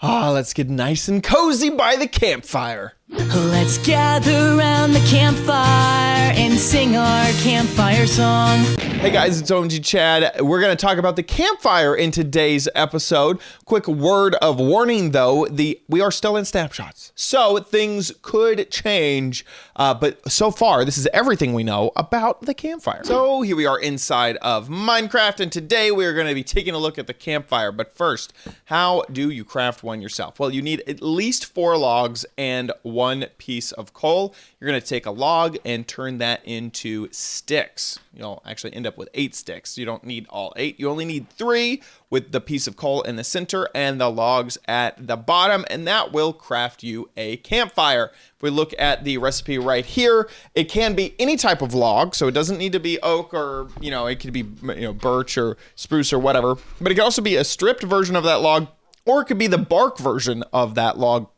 Let's get nice and cozy by the campfire. Let's gather around the campfire and sing our campfire song. Hey guys, it's OMG Chad. We're going to talk about the campfire in today's episode. Quick word of warning though, we are still in snapshots, so things could change, but so far this is everything we know about the campfire. So here we are inside of Minecraft, and today we are going to be taking a look at the campfire. But first, how do you craft one yourself? Well, you need at least 4 logs and 1 piece of coal. You're going to take a log and turn that into sticks. You'll actually end up with 8 sticks. You don't need all 8. You only need 3 with the piece of coal in the center and the logs at the bottom, and that will craft you a campfire. If we look at the recipe right here, it can be any type of log, so it doesn't need to be oak or, it could be, birch or spruce or whatever, but it can also be a stripped version of that log, or it could be the bark version of that log.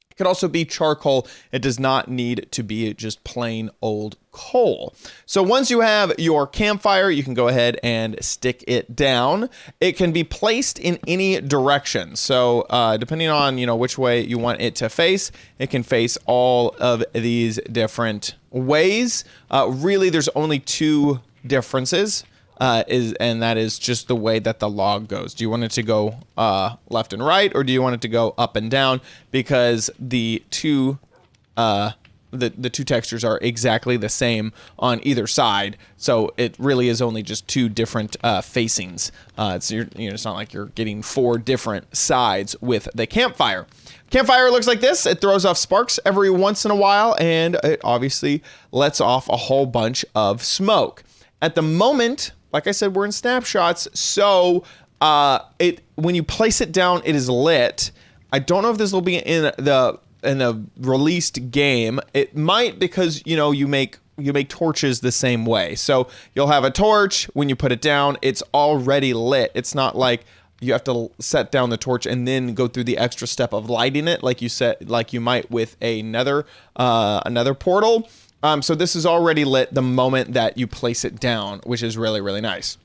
It could also be charcoal. It does not need to be just plain old coal. So once you have your campfire, you can go ahead and stick it down. It can be placed in any direction. So depending on, which way you want it to face, it can face all of these different ways. Really, there's only 2 differences. And that is just the way that the log goes. Do you want it to go left and right, or do you want it to go up and down? Because the two textures are exactly the same on either side, so it really is only just 2 different facings. It's not like you're getting 4 different sides with the campfire. Campfire looks like this. It throws off sparks every once in a while, and it obviously lets off a whole bunch of smoke. At the moment, like I said, we're in snapshots, so when you place it down, it is lit. I don't know if this will be in the released game. It might, because you make torches the same way. So you'll have a torch. When you put it down, it's already lit. It's not like you have to set down the torch and then go through the extra step of lighting it, like you might with another portal. So this is already lit the moment that you place it down, which is really, really nice.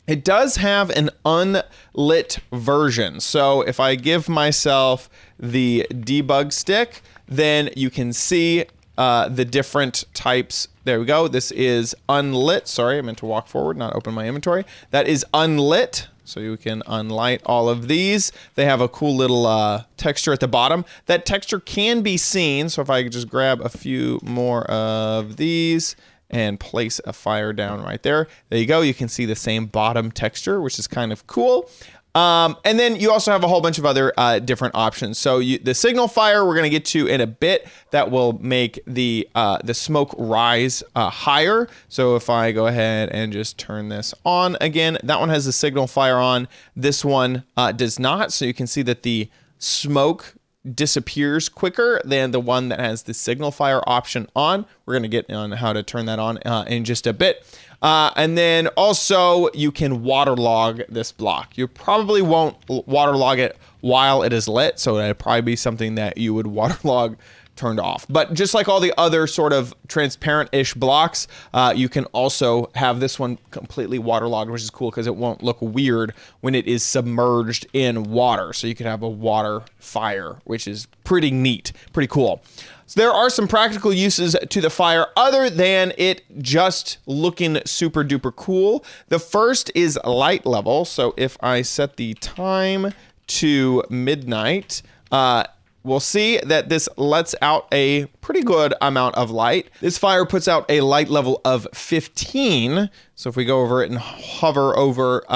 It does have an unlit version. So if I give myself the debug stick, then you can see the different types. There we go. This is unlit. Sorry, I meant to walk forward, not open my inventory. That is unlit. So you can unlight all of these. They have a cool little texture at the bottom. That texture can be seen. So if I could just grab a few more of these and place a fire down right there. There you go. You can see the same bottom texture, which is kind of cool. And then you also have a whole bunch of other different options. So the signal fire we're going to get to in a bit, that will make the smoke rise higher. So if I go ahead and just turn this on again, that one has the signal fire on. This one does not. So you can see that the smoke disappears quicker than the one that has the signal fire option on. We're going to get on how to turn that on in just a bit. And then also you can waterlog this block. You probably won't waterlog it while it is lit, so that'd probably be something that you would waterlog turned off. But just like all the other sort of transparent-ish blocks, you can also have this one completely waterlogged, which is cool because it won't look weird when it is submerged in water. So you could have a water fire, which is pretty neat, pretty cool. So there are some practical uses to the fire other than it just looking super duper cool. The first is light level. So if I set the time to midnight, we'll see that this lets out a pretty good amount of light. This fire puts out a light level of 15. So if we go over it and hover over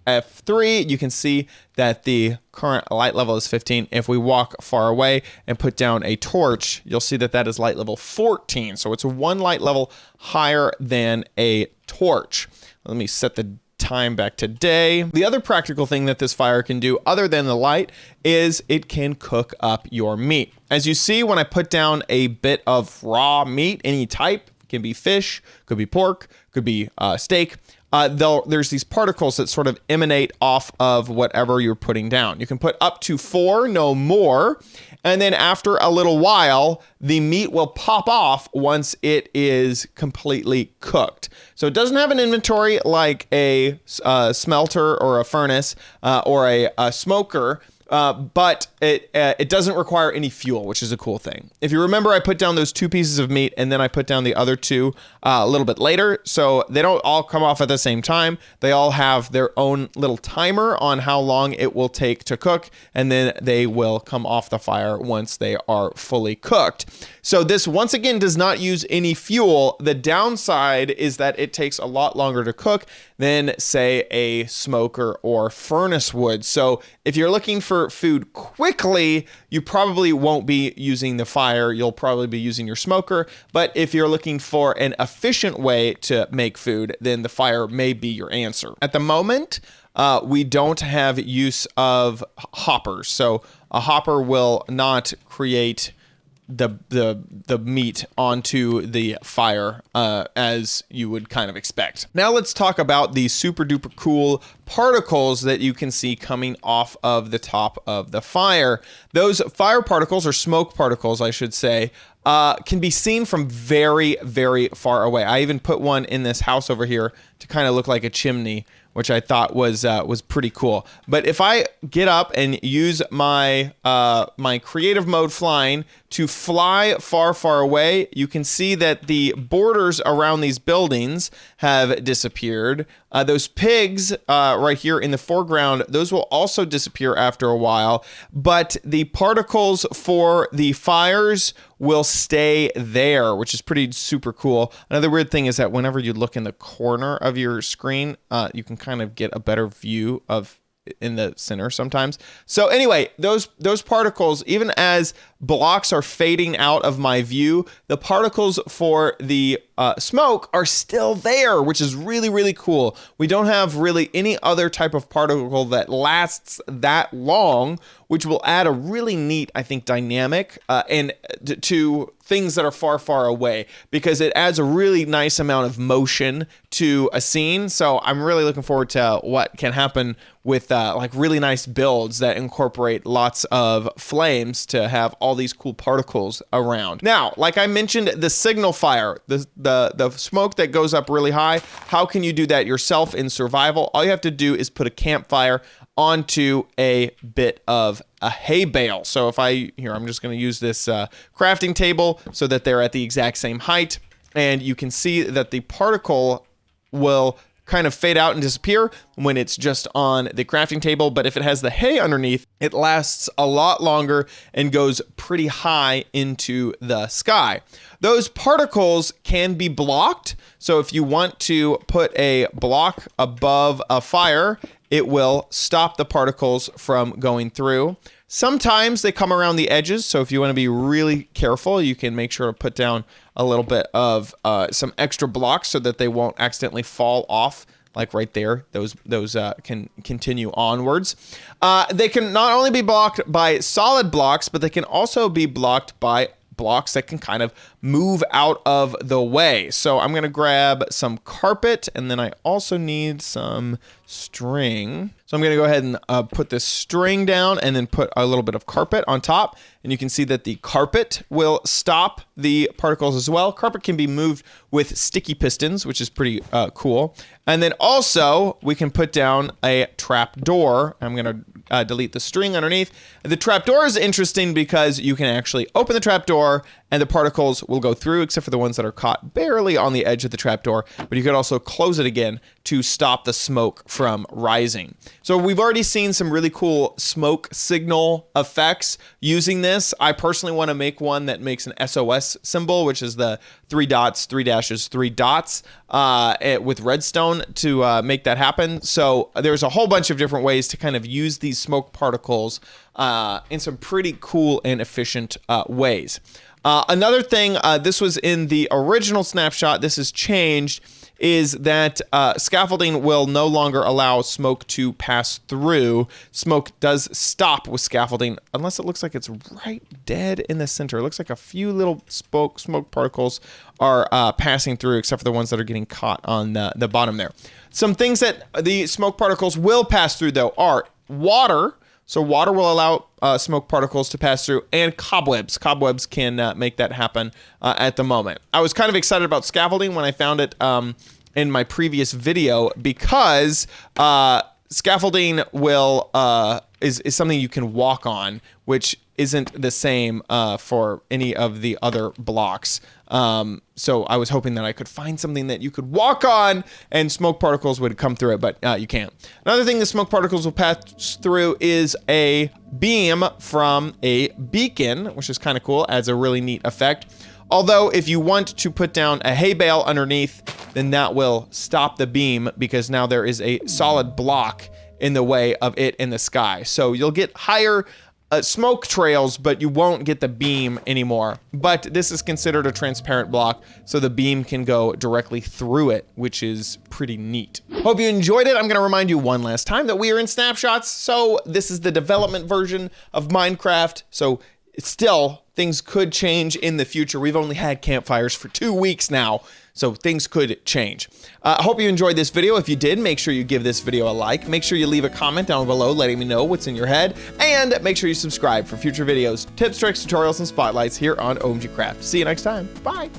F3, you can see that the current light level is 15. If we walk far away and put down a torch, you'll see that that is light level 14. So it's 1 light level higher than a torch. Let me set the time back to day. The other practical thing that this fire can do, other than the light, is it can cook up your meat. As you see, when I put down a bit of raw meat, any type, can be fish, could be pork, could be steak, there's these particles that sort of emanate off of whatever you're putting down. You can put up to 4, no more. And then after a little while, the meat will pop off once it is completely cooked. So it doesn't have an inventory like a smelter or a furnace or a smoker. but it doesn't require any fuel, which is a cool thing. If you remember, I put down those 2 pieces of meat and then I put down the other 2 a little bit later. So they don't all come off at the same time. They all have their own little timer on how long it will take to cook, and then they will come off the fire once they are fully cooked. So this, once again, does not use any fuel. The downside is that it takes a lot longer to cook than, say, a smoker or furnace would. So if you're looking for food quickly, you probably won't be using the fire. You'll probably be using your smoker. But if you're looking for an efficient way to make food, then the fire may be your answer. At the moment, we don't have use of hoppers. So a hopper will not create the meat onto the fire as you would kind of expect. Now let's talk about the super duper cool particles that you can see coming off of the top of the fire. Those fire particles, or smoke particles I should say, can be seen from very, very far away. I even put one in this house over here to kind of look like a chimney, which I thought was pretty cool. But if I get up and use my my creative mode flying to fly far, far away, you can see that the borders around these buildings have disappeared. Those pigs right here in the foreground, those will also disappear after a while, but the particles for the fires will stay there, which is pretty super cool. Another weird thing is that whenever you look in the corner of your screen, you can kind of get a better view of in the center sometimes. So anyway, those particles, even as blocks are fading out of my view, the particles for the smoke are still there, which is really, really cool. We don't have really any other type of particle that lasts that long, which will add a really neat, I think, dynamic and to things that are far, far away, because it adds a really nice amount of motion to a scene. So I'm really looking forward to what can happen with like really nice builds that incorporate lots of flames to have all these cool particles around. Now, like I mentioned, the signal fire, the smoke that goes up really high, how can you do that yourself in survival? All you have to do is put a campfire onto a bit of a hay bale. So if I'm just going to use this crafting table so that they're at the exact same height, and you can see that the particle will kind of fade out and disappear when it's just on the crafting table. But if it has the hay underneath, it lasts a lot longer and goes pretty high into the sky. Those particles can be blocked. So if you want to put a block above a fire, it will stop the particles from going through. Sometimes they come around the edges, so if you want to be really careful, you can make sure to put down a little bit of some extra blocks so that they won't accidentally fall off, like right there. Those can continue onwards. They can not only be blocked by solid blocks, but they can also be blocked by blocks that can kind of move out of the way. So I'm going to grab some carpet, and then I also need some string. So I'm going to go ahead and put this string down and then put a little bit of carpet on top. And you can see that the carpet will stop the particles as well. Carpet can be moved with sticky pistons, which is pretty cool. And then also we can put down a trap door. I'm going to delete the string underneath. The trap door is interesting because you can actually open the trap door and the particles will go through, except for the ones that are caught barely on the edge of the trap door. But you could also close it again to stop the smoke from rising. So we've already seen some really cool smoke signal effects using this. I personally want to make one that makes an SOS symbol, which is the 3 dots, 3 dashes, 3 dots with redstone to make that happen. So there's a whole bunch of different ways to kind of use these smoke particles in some pretty cool and efficient ways. Another thing, this was in the original snapshot, this has changed, is that scaffolding will no longer allow smoke to pass through. Smoke does stop with scaffolding unless it looks like it's right dead in the center. It looks like a few little smoke particles are passing through, except for the ones that are getting caught on the bottom there. Some things that the smoke particles will pass through, though, are water. So water will allow smoke particles to pass through, and cobwebs. Cobwebs can make that happen at the moment. I was kind of excited about scaffolding when I found it in my previous video because scaffolding will is something you can walk on, which isn't the same for any of the other blocks. So I was hoping that I could find something that you could walk on and smoke particles would come through it, but you can't. Another thing the smoke particles will pass through is a beam from a beacon, which is kind of cool, adds a really neat effect. Although if you want to put down a hay bale underneath, then that will stop the beam because now there is a solid block in the way of it in the sky. So you'll get higher smoke trails, but you won't get the beam anymore. But this is considered a transparent block, so the beam can go directly through it, which is pretty neat. Hope you enjoyed it. I'm going to remind you one last time that we are in snapshots. So this is the development version of Minecraft. So still, things could change in the future. We've only had campfires for 2 weeks now, so things could change. I hope you enjoyed this video. If you did, make sure you give this video a like. Make sure you leave a comment down below letting me know what's in your head. And make sure you subscribe for future videos, tips, tricks, tutorials, and spotlights here on OMG Craft. See you next time. Bye.